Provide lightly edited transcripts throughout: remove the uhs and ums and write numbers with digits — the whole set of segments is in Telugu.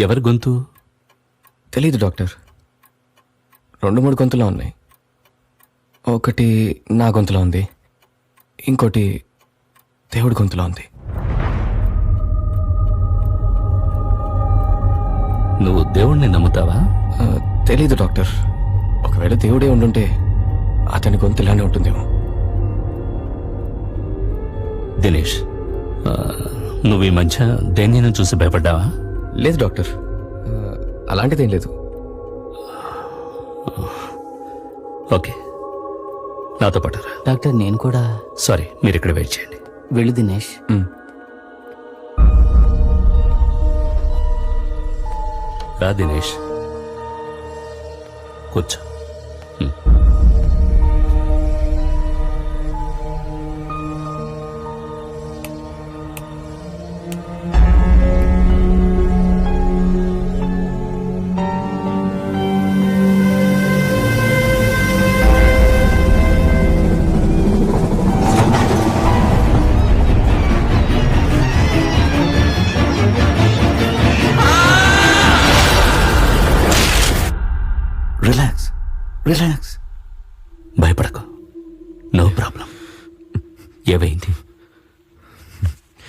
ఎవరి గొంతు? తెలీదు డాక్టర్. 2-3 గొంతులా ఉన్నాయి. ఒకటి నా గొంతులో ఉంది, ఇంకోటి దేవుడి గొంతులో ఉంది. నువ్వు దేవుణ్ణి నమ్ముతావా? తెలీదు డాక్టర్. ఒకవేళ దేవుడే ఉండుంటే అతని గొంతు ఇలానే ఉంటుందేమో. దినేష్, నువ్వు ఈ మధ్య దేనిని చూసి భయపడ్డావా? లేదు డాక్టర్, అలాంటిదేం లేదు. ఓకే, నాతో పడరా. డాక్టర్ నేను కూడా. సారీ, మీరు ఇక్కడ వెయిట్ చేయండి. వెళ్ళు దినేష్. రా దినేష్, కూర్చో. రిలాక్స్. భయపడకు, నో ప్రాబ్లం. ఏమైంది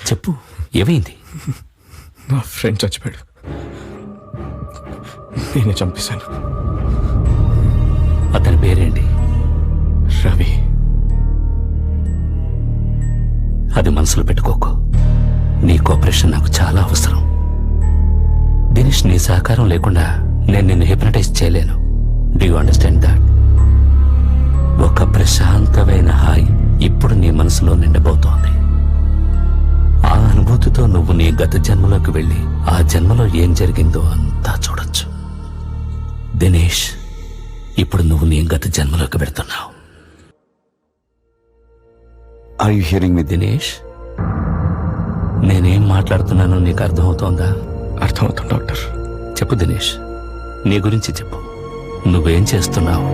చెప్పు, ఏమైంది? నా ఫ్రెండ్ చచ్చిపోయాడు, నేనే చంపేశాను. అతని పేరేంటి? రవి. అది మనసులో పెట్టుకోకు. నీ కోఆపరేషన్ నాకు చాలా అవసరం. దినేష్, నీ సహకారం లేకుండా నేను నిన్ను హిప్నటైజ్ చేయలేను. Do you understand that? ఒక ప్రశాంతమైన హాయి ఇప్పుడు నీ మనసులో నిండబోతోంది. ఆ అనుభూతితో నువ్వు నీ గత జన్మలోకి వెళ్ళి ఆ జన్మలో ఏం జరిగిందో అంతా చూడొచ్చు. దినేష్, ఇప్పుడు నువ్వు నీ గత జన్మలోకి వెళ్తున్నావు. ఆర్ యు హియరింగ్ మీ? దినేష్, నేనేం మాట్లాడుతున్నానో నీకు అర్థమవుతోందా? అర్థమవుతుంది డాక్టర్. చెప్పు దినేష్, నీ గురించి చెప్పు. నువ్వేం చేస్తున్నావు?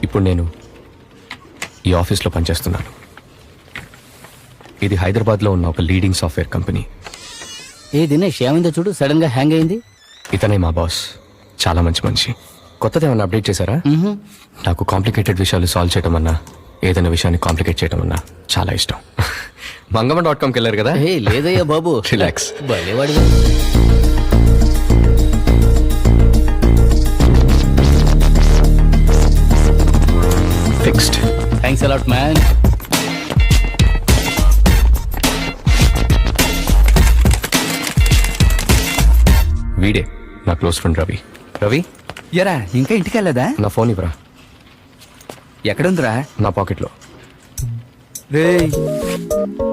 ఇప్పుడు నేను ఈ ఆఫీస్లో పనిచేస్తున్నాను. ఇది హైదరాబాద్లో ఉన్న ఒక లీడింగ్ సాఫ్ట్వేర్ కంపెనీ. ఏ దినేష్, ఏమైందో చూడు, సడన్ గా హ్యాంగ్ అయింది. ఇతనే మా బాస్, చాలా మంచి మనిషి. కొత్తది ఏమన్నా అప్డేట్ చేశారా? నాకు కాంప్లికేటెడ్ విషయాలు సాల్వ్ చేయడం అన్నా, ఏదైనా విషయాన్ని కాంప్లికేట్ చేయడం అన్నా చాలా ఇష్టం. మంగమ్మ.comకి వెళ్ళారు కదా? ఏ లేదయ్యా బాబు, రిలాక్స్. భలేవాడిగా. ఫిక్స్డ్. Thanks a lot man. వీడే నా క్లోజ్ ఫ్రెండ్ రవి. రవి, ఎరా ఇంకా ఇంటికి వెళ్ళదా? నా ఫోన్ ఇవ్వరా. ఎక్కడుందిరా? నా పాకెట్లో. రే,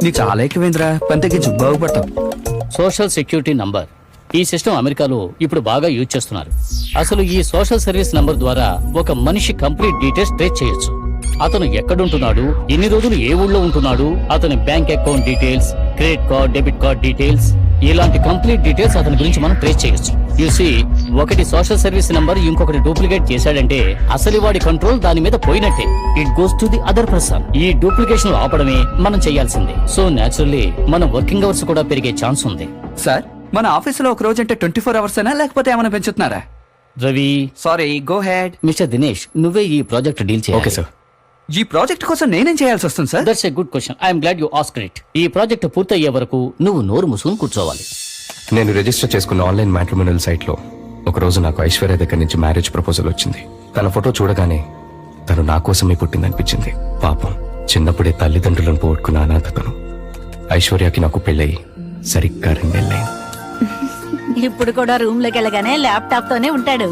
నీకు చాలా ఎక్కువైందిరా, పని తగ్గించు, బాగుపడతావు. Social security number. ఈ సిస్టమ్ అమెరికాలో ఇప్పుడు బాగా యూజ్ చేస్తున్నారు. అసలు ఈ సోషల్ సర్వీస్ నంబర్ ద్వారా ఒక మనిషి కంప్లీట్ డీటెయిల్స్ ట్రేస్ చేయొచ్చు. అతను ఎక్కడుంటున్నాడు, ఎన్ని రోజులు ఏ ఊళ్ళో ఉంటున్నాడు, అతని bank account details, credit card, debit card details, ఇలాంటి కంప్లీట్ డీటెయిల్స్ అతని గురించి మనం ట్రేస్ చేయొచ్చు. యూసీ, ఒకటి సోషల్ సర్వీస్ నంబర్ ఇంకొకటి డూప్లికేట్ చేశాడంటే అసలు వాడి కంట్రోల్ దాని మీద పోయినట్టే. It goes to the other person. ఈ డూప్లికేషన్ ఆపడమే మనం చేయాల్సింది. సో నేచురల్లీ మన వర్కింగ్ అవర్స్ కూడా పెరిగే ఛాన్స్ ఉంది. సార్, మన ఆఫీసులో ఒక రోజు అంటే 24 అవర్స్ అయినా, లేకపోతే ఏమైనా పెంచుతున్నారా? Ravi, sorry, go ahead. Mister Dinesh, నువ్వే ఈ ప్రాజెక్ట్ డీల్ చేయాలి. Okay sir. ఈ ప్రాజెక్ట్ కోసం నేనేం చేయాల్సి వస్తుంది sir? That's a good question. I'm glad you asked it. ఈ ప్రాజెక్ట్ పూర్తయ్యే వరకు నువ్వు నోరు మూసుకుని కూర్చోవాలి. నేను రిజిస్టర్ చేసుకున్న ఆన్లైన్ మ్యాట్రిమోనియల్ సైట్లో ఒకరోజు నాకు ఐశ్వర్య దగ్గర నుంచి మ్యారేజ్ ప్రపోజల్ వచ్చింది. తన ఫోటో చూడగానే తను నా కోసమే పుట్టిందనిపించింది. పాపం, చిన్నప్పుడే తల్లిదండ్రులను పోగొట్టుకున్న అనాథతను. ఐశ్వర్యకి నాకు పెళ్ళయి సరిగ్గా 2 నెలలైంది. ఇప్పుడు కూడా రూమ్ లోకి వెళ్ళగానే ల్యాప్టాప్ తోనే ఉంటాడు.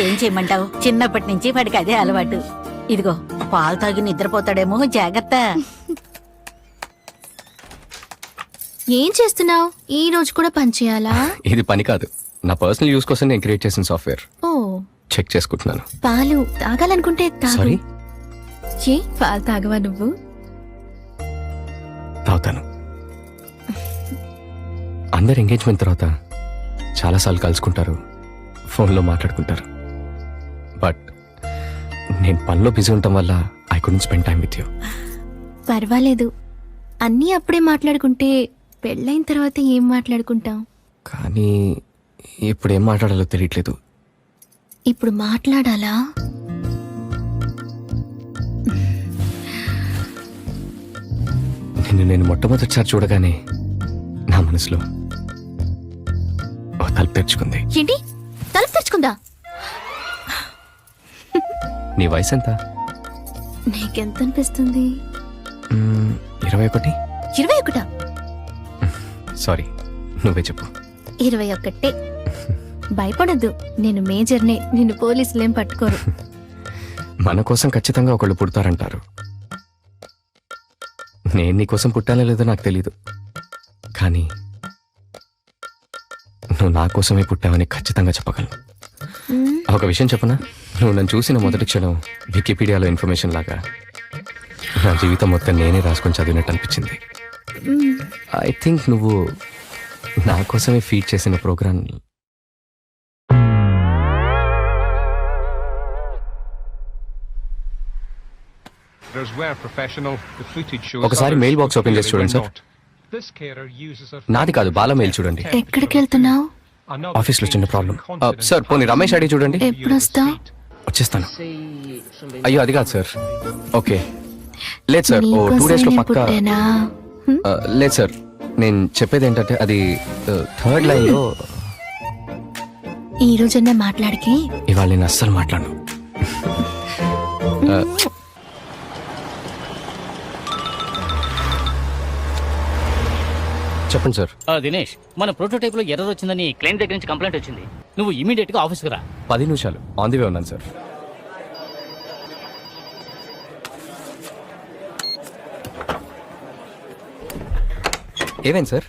ఏం చేయమంటావు, చిన్నప్పటి నుంచి వాడికి అదే అలవాటు. ఇదిగో పాలు తాగి నిద్రపోతాడేమో, జాగ్రత్త. ఏం చేస్తున్నావు? ఈ రోజు కూడా పని చేయాలా? ఇది పని కాదు, నా పర్సనల్ యూస్ కోసం నేను క్రియేట్ చేసిన సాఫ్ట్వేర్. ఓ, చెక్ చేసుకుంటున్నాను. పాలు తాగాలనుకుంటే తాగు. సారీ, ఏ పాలు తాగవా నువ్వు? తాగుతాను. అందరు ఎంగేజ్మెంట్ తర్వాత చాలాసార్లు కలుసుకుంటారు, ఫోన్లో మాట్లాడుకుంటారు. బట్ నేను పనిలో బిజీ ఉండటం వల్ల I couldn't spend time with you. పర్వాలేదు, అన్నీ అప్పుడే మాట్లాడుకుంటే పెళ్ళైన తర్వాత ఏం మాట్లాడుకుంటాం? కానీ ఇప్పుడు ఏం మాట్లాడాలో తెలియట్లేదు. ఇప్పుడు మాట్లాడాలా? నేను మొట్టమొదటిసారి చూడగానే నా మనసులో ఓ తలుపు తెరుచుకుంది. ఏంటి, తలుపు తెరుచుకుందా? నీ వయసు ఎంత? నీకెంత అనిపిస్తుంది? 21. 21? సారీ, నువ్వే చెప్పు. 21. భయపడద్దు, నేను మేజర్నే, నిన్ను పోలీసులేం పట్టుకోరు. మన కోసం ఖచ్చితంగా ఒకళ్ళు పుడతారంటారు. నేను నీ కోసం పుట్టానో లేదో నాకు తెలీదు, కానీ నువ్వు నా కోసమే పుట్టావని ఖచ్చితంగా చెప్పగలను. ఒక విషయం చెప్పనా, నువ్వు నన్ను చూసిన మొదటి క్షణం వికీపీడియాలో ఇన్ఫర్మేషన్ లాగా నా జీవితం మొత్తం నేనే రాసుకొని చదివినట్టు అనిపించింది. ఐ థింక్ నువ్వు నా కోసమే ఫీడ్ చేసిన ప్రోగ్రామ్. ఒకసారి మెయిల్ బాక్స్ ఓపెన్ చేసి చూడండి సార్. నాది కాదు, బాల మెయిల్ చూడండి. ఎక్కడికి వెళ్తున్నావు? ఆఫీస్లో చిన్న ప్రాబ్లం. సార్ పోనీ రమేష్ అడిగి చూడండి. ఎప్పుడు వస్తావు? వచ్చేస్తాను. అయ్యో అది కాదు సార్. ఓకే లేదు సార్, ఓ 2 days లో పక్కా. పుట్టానా? లేదు సార్, నేను చెప్పేది ఏంటంటే అది 3rd లైన్లో. ఈ రోజన్నా మాట్లాడికి. ఇవాళ నేను అస్సలు మాట్లాడను. చెప్పండి సార్. దినేష్, మన ప్రోటోటైప్ లో ఎర్రర్ వచ్చిందని క్లయింట్ దగ్గర నుంచి కంప్లైంట్ వచ్చింది. నువ్వు ఇమీడియట్ గా ఆఫీస్కి రా. 10 నిమిషాలు ఆన్ ది వే ఉన్నాను సార్. ఏమేం sir?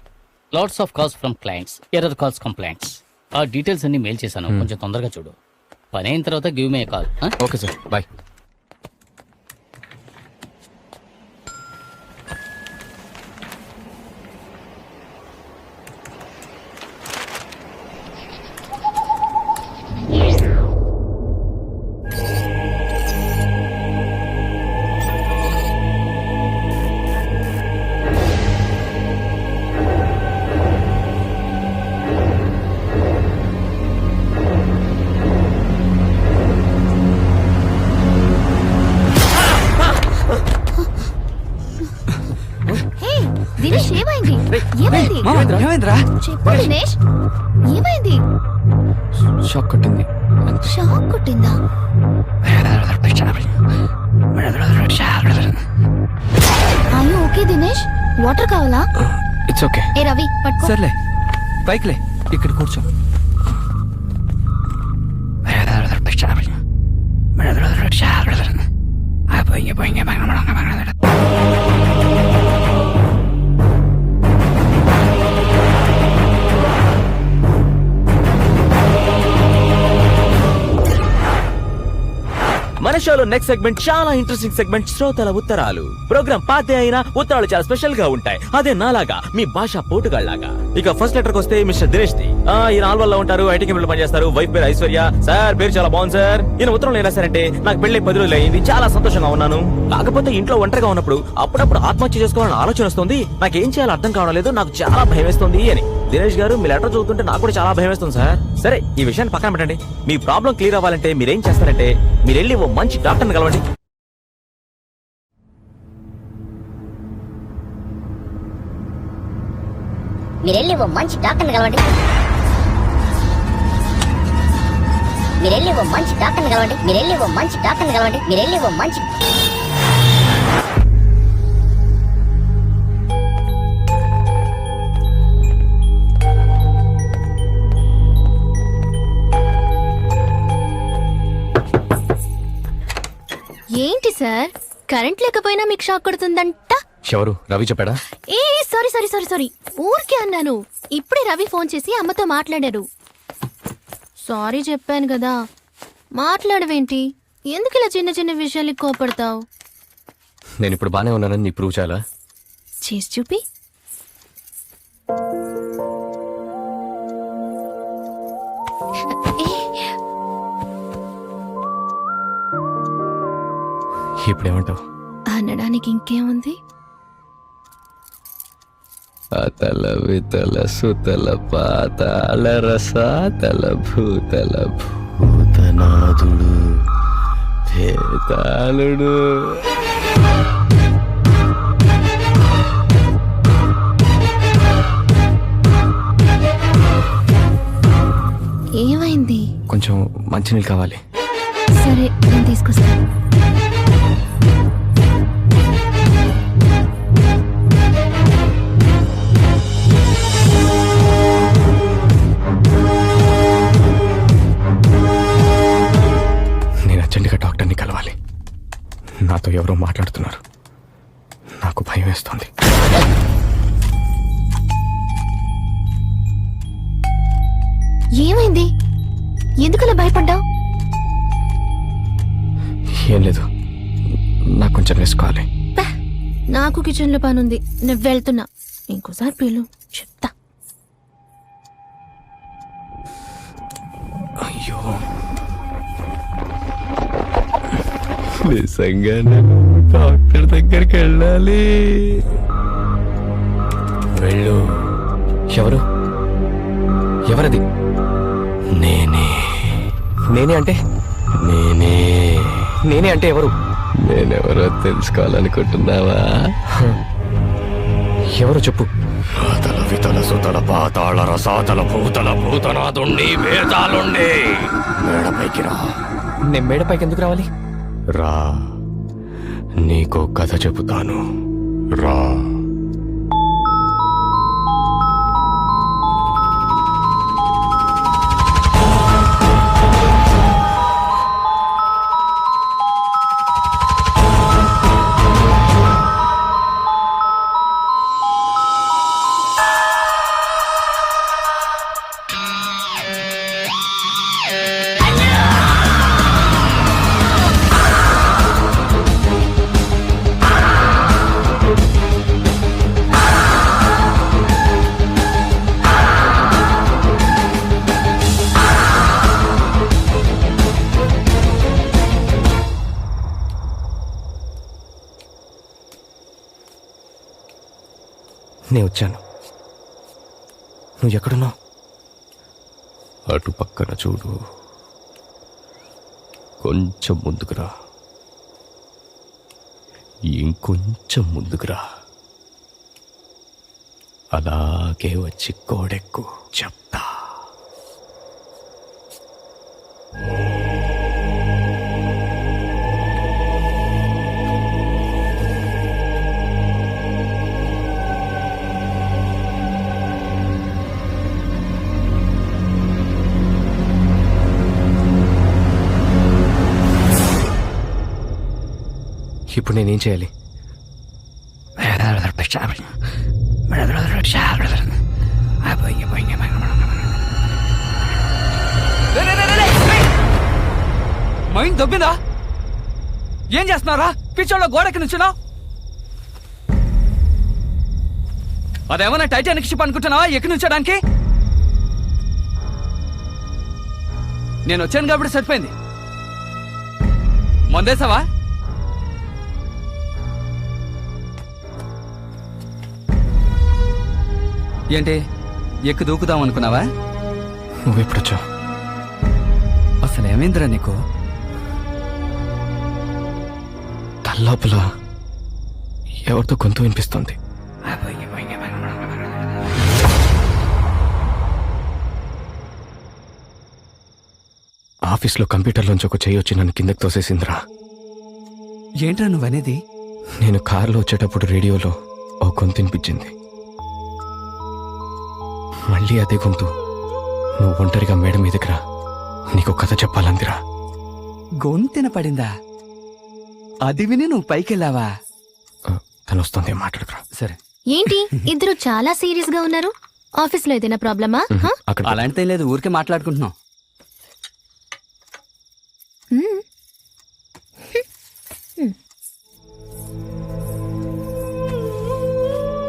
Lots of calls from clients, error calls, complaints. ఆ డీటెయిల్స్ అన్ని మెయిల్ చేశాను, కొంచెం తొందరగా చూడు. పని అయిన తర్వాత give me call. Okay sir, bye. Dinesh, ఏమైంది? ఏమైంది? ఏమైందిరా? చెప్పు దినేష్, ఏమైంది? షాక్ కొట్టింది. షాక్ కొట్టిందా? అయ్యో ఓకే దినేష్, వాటర్ కావాలా? It's okay. ఏ రవి పట్టుకో. సర్లే, పైకిలే, ఇక్కడ కూర్చో. మన షోలో నెక్స్ట్ సెగ్మెంట్ చాలా ఇంట్రెస్టింగ్ సెగ్మెంట్, శ్రోతల ఉత్తరాలు. ప్రోగ్రామ్ పాతే అయినా ఉత్తరాలు చాలా స్పెషల్ గా ఉంటాయి. అదే నాలాగా మీ భాష పోటుగాళ్లాగా. ఇక ఫస్ట్ లెటర్ వస్తే మిస్టర్ దినేష్ ది. ఈయన ఆల్వల్లో ఉంటారు, ఐటీ కంపెనీలో పనిచేస్తారు. వైఫ్ పేరు ఐశ్వర్య. సార్ పేరు చాలా బాగుంది సార్. ఈయన ఉత్తరంలో ఏం రాశారంటే, నాకు పెళ్లి 10 రోజులు అయింది, చాలా సంతోషంగా ఉన్నాను. కాకపోతే ఇంట్లో ఒంటరిగా ఉన్నప్పుడు అప్పుడప్పుడు ఆత్మహత్య చేసుకోవాలని ఆలోచన వస్తుంది. నాకేం చేయాలో అర్థం కావడం లేదు, నాకు చాలా భయం వేస్తుంది అని. దినేష్ గారు, మీ లెటర్ చదువుతుంటే నాకు కూడా చాలా భయం వేస్తుంది సార్. సరే ఈ విషయాన్ని పక్కన పెట్టండి. మీ ప్రాబ్లం క్లియర్ అవ్వాలంటే మీరేం చేస్తారంటే, మీరు వెళ్ళి ఓ మంచి డాక్టర్ని కలవండి. మీరెళ్ళి ఓ మంచి డాక్టర్ని కలవండి. మీరెళ్ళి ఓ మంచి డాక్టర్ని కలవండి. మీరెళ్ళి ఓ మంచి డాక్టర్ని కలవండి. మీరెళ్ళి ఓ మంచి. ఏంటి సార్, కరెంట్ లేకపోయినా మీకు షాక్ కొడుతుందంట? ఎవరు? రవి చెప్పాడా? ఏ సారీ సారీ సారీ సారీ, ఊరికే అన్నాను. ఇప్పుడే రవి ఫోన్ చేసి అమ్మతో మాట్లాడారు. సారీ చెప్పాను కదా. మాట్లాడవేంటి? ఎందుకు ఇలా చిన్న చిన్న విషయాలకి కోపడతావు? నేను ఇప్పుడు బానే ఉన్నానని నీకు ప్రూవ్ చేయాలా? చేసి చూపి. ఇప్పుడేమంటావు? అనడానికి ఇంకేముంది? అతల వితల సుతల పాతాళ రసాతల భూతల భూతనాథుడు భేతాళుడు. ఏమైంది? కొంచెం మంచినీళ్ళు కావాలి. సరే నేను తీసుకొస్తాను. నేను అర్జెంటుగా డాక్టర్ని కలవాలి. నాతో ఎవరో మాట్లాడుతున్నారు. నాకు భయం వేస్తోంది. ఏమైంది? ఎందుకలా భయపడ్డావు? ఏం లేదు, నాకు కొంచెం వేసుకోవాలి. నాకు కిచెన్లో పనుంది, నేను వెళ్తున్నా. ఇంకోసారి పిలు, చెప్తా. అయ్యో, నిజంగా నేను డాక్టర్ దగ్గరికి వెళ్ళాలి. వెళ్ళు. ఎవరు? ఎవరది? నేనే. నేనే అంటే? నేనే అంటే ఎవరు? నేనెవరో తెలుసుకోవాలనుకుంటున్నావా? ఎవరు చెప్పు. తల వితల సుతల పాతాళ రసాతల భూతల భూతనాథుండి వేదాలుండి మేడపైకి రా. నేను మేడపైకి ఎందుకు రావాలి? రా, నీకో కథ చెబుతాను. రా. నేను వచ్చాను. నువ్వు ఎక్కడున్నావు? అటు పక్కన చూడు. కొంచెం ముందుకురా. ఇంకొంచెం ముందుకురా. అలాగే వచ్చి గోడెక్కు, చెప్తా. ఇప్పుడు నేనేం చేయాలి? మైండ్ దొబ్బిందా? ఏం చేస్తున్నారా? పిచ్చోళ్ళ గోడకి నుంచున్నా. అదేమన్నా టైటానిక్ షిప్ అనుకుంటున్నావా ఎక్కి నుంచడానికి? నేను వచ్చాను కాబట్టి సరిపోయింది. మందేసావా? ఏంటి, ఎక్కి దూకుదాం అనుకున్నావా? నువ్వెప్పుడొచ్చావు? అసలు ఏమైందిరా నీకు? తల్లోపల ఎవరితో గొంతు వినిపిస్తోంది. ఆఫీస్లో కంప్యూటర్లోంచి ఒక చెయ్యి వచ్చి నన్ను కిందకి తోసేసిందిరా. ఏంట్రా నువ్వనేది? నేను కారులో వచ్చేటప్పుడు రేడియోలో ఓ గొంతు వినిపించింది. మళ్ళీ అదే గొంతు, నువ్వు ఒంటరిగా మేడ మీదకి రా, నీకు కథ చెప్పాలందిరా. గొంతెన పడిందా? అది విని నువ్వు పైకెళ్ళావా? తను వస్తుంది, మాట్లాడుకురా. సరే. ఏంటి ఇద్దరు చాలా సీరియస్ గా ఉన్నారు? ఆఫీస్ లో ఏదైనా ప్రాబ్లమా? అక్కడ అలాంటిదేం లేదు, ఊరికే మాట్లాడుకుంటున్నాం.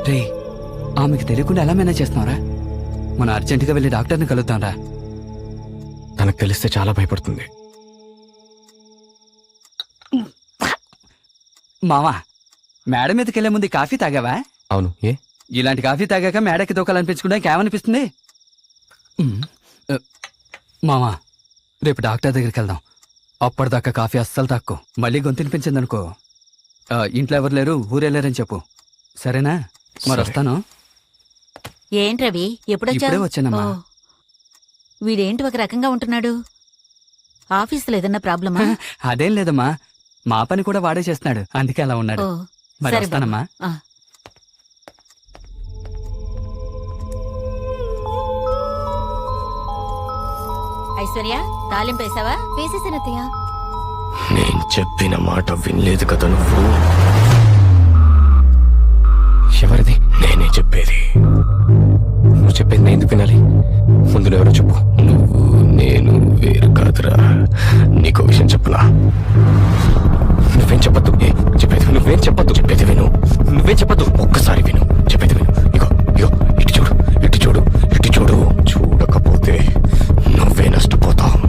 రే, ఆమెకు తెలియకుండా ఎలా మేనేజ్ చేస్తున్నారా? మనం అర్జెంటుగా వెళ్ళి డాక్టర్ని కలుద్దాంరా. తనకు తెలిస్తే చాలా భయపడుతుంది. మావా మేడ మీదకి వెళ్లే ముందు ఈ కాఫీ తాగావా? అవును, ఏ? ఇలాంటి కాఫీ తాగాక మేడకి దూకాలనిపించుకుంటే ఏమనిపిస్తుంది? మామా రేపు డాక్టర్ దగ్గరికి వెళ్దాం. అప్పటిదాకా కాఫీ అస్సలు తాక్కో. మళ్ళీ గొంతినిపించిందనుకో ఇంట్లో ఎవరు లేరు, ఊరెళ్ళారని చెప్పు, సరేనా? మరి సరే. వస్తాను. ఏంటి రవి ఇప్పుడే ఎప్పుడొచ్చావు? వచ్చానమ్మా. ఓ, వీడేంటి ఒక రకంగా ఉంటున్నాడు? ఆఫీసులో ఏదన్నా ప్రాబ్లమా? అదేం లేదమ్మా, మా పని కూడా వాడే చేస్తున్నాడు, అందుకే అలా ఉన్నాడు. ఓ, మరి సరే వస్తానమ్మా. బాబు. ఆ. ఐశ్వర్య తాలింపేసావా? వేసేసానత్తయ్య. నేను చెప్పిన మాట వినలేదు కదా నువ్వు. ఎవరిది? నేనే చెప్పేది. నువ్వు చెప్పేది నేను ఎందుకు వినాలి? ముందు ఎవరో చెప్పు. నువ్వు నేను వేరు కాదురా. నీకో విషయం చెప్పనా? నువ్వేం చెప్పద్దు. చెప్పేది విను. నువ్వేం చెప్పద్దు. చెప్పేది విను. నువ్వేం చెప్పద్దు. ఒక్కసారి విను. చెప్పేది విను. ఇగో ఇగో ఇటు చూడు, ఇటు చూడు, ఇటు చూడు. చూడకపోతే నువ్వే నష్టపోతావు.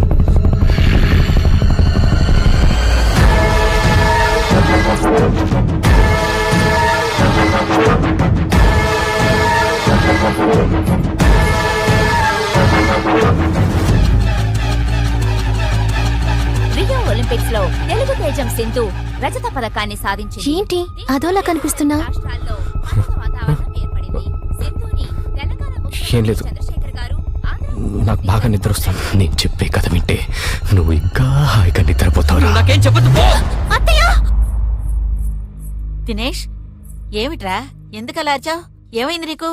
రియో ఒలింపిక్స్ లో తెలుగు తేజం సింధు రజత పథకాన్ని సాధించింది. ఏంటి అదోలా కనిపిస్తున్నా? రాష్ట్రాల్లో పండుగ వాతావరణం ఏర్పడింది. సింధుని తెలంగాణ ముఖ్యమంత్రి ఏం లేదు. చంద్రశేఖర్ గారు నాకు బాగా నిద్ర వస్తుంది. నేను చెప్పే కథ వింటే నువ్వు ఇంకా హాయిగా నిద్రపోతావురా. నాకేం చెప్పద్దు. దినేష్ ఏమిట్రా ఎందుకు అలా అరిచావ్? ఏమైంది నీకు?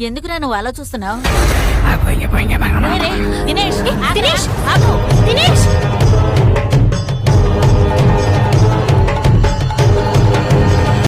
ఎందుకురా నువ్వు అలా చూస్తున్నావు?